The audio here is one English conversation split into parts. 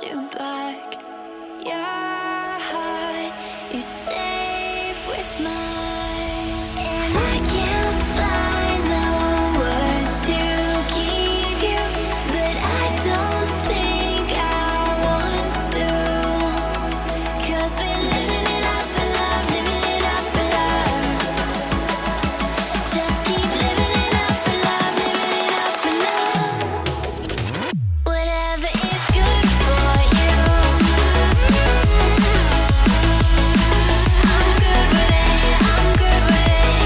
you back. Your heart is safe with mine, and I can't find the words to keep you, but I don't think I want to. 'Cause we're living it up for love, living it up for love. Just keep living it up for love, living it up for love. Whatever is good for you, I'm good with it, I'm good with it.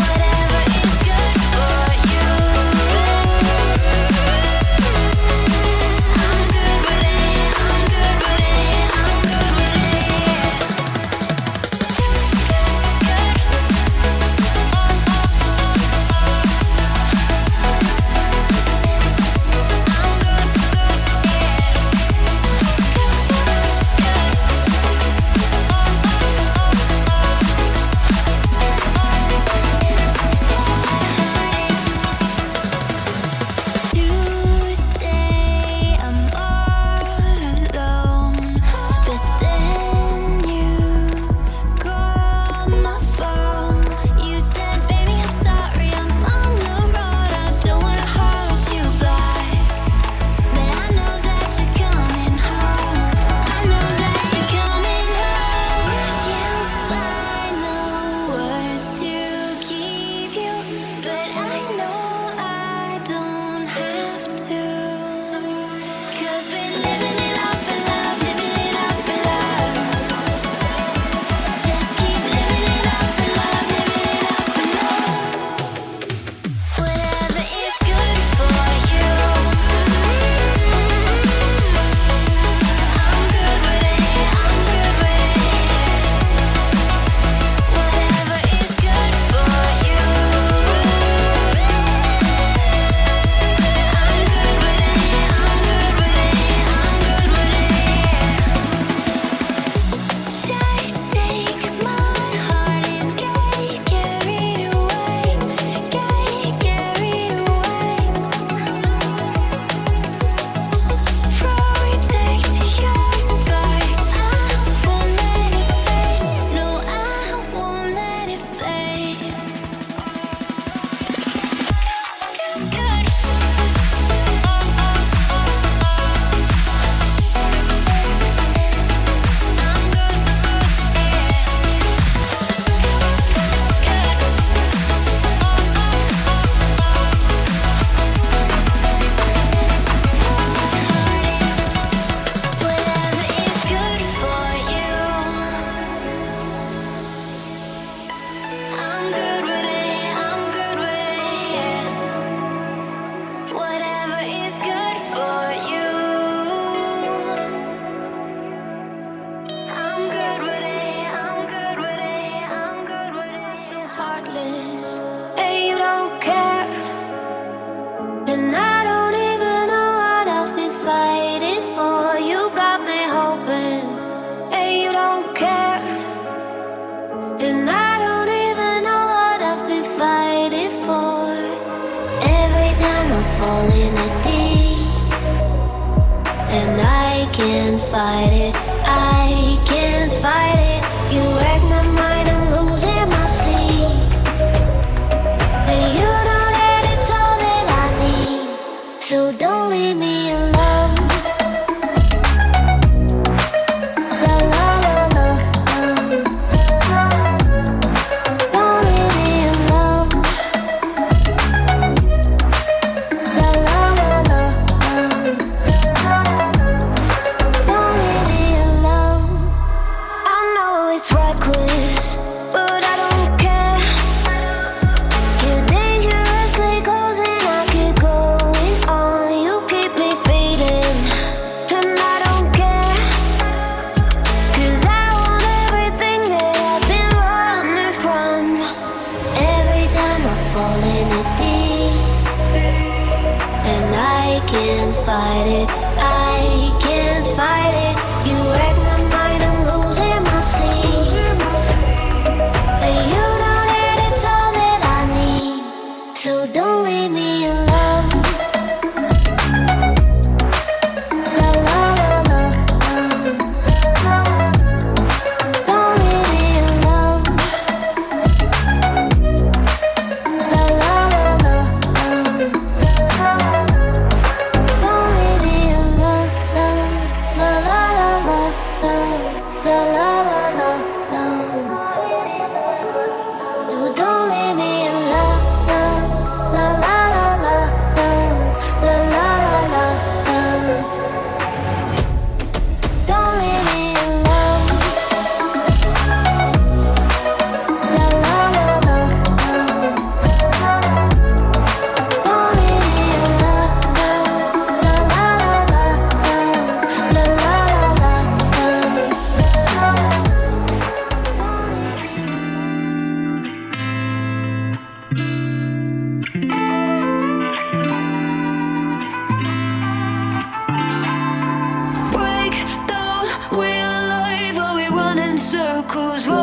Whatever is good for you, I'm good with it, I'm good with it, I'm good with it. Tuesday, I'm all alone, but then you called my phone. You said, baby, I'm sorry, I'm on the road. I don't wanna hold you back, but I know that you're coming home. I know that you're coming home. I can't find the words to keep you, but I know I don't have to. 'Cause we're living it up for love, living it up for love. Just keep living it up for love, living it up for love. Whatever is good for you, I'm good with it, I'm good with it. Whatever is good for you, I'm good with it, I'm good with it, I'm good with it. Just take my heart and get carried away, get carried away. Protect your spark, I won't let it fade. No, I won't let it fade. Good. Whatever is good for you, I'm good with it, I'm good with it. Whatever is good for you, I'm good with it, I'm good with it, I'm good with it. So heartless, and you don't care, and I don't even know what I've been fighting for. You got me hoping, and you don't care, and I don't even know what I've been fighting for. Every time I fall in the deep, and I can't fight it, I can't fight it. You wreck my mind, I'm losing my sleep, and you know that it's all that I need. So don't leave me alone. La la la la la. Don't leave me alone. La la la la la. Don't leave me alone. I know it's reckless, but I don't care. You're dangerously close and I keep going on. You keep me fading, and I don't care. 'Cause I want everything that I've been running from. Every time I fall in the deep, and I can't fight it, I can't fight it. You wreck my mind, I'm losing my sleep, and you know that it's all that I need. So don't leave me alone. who's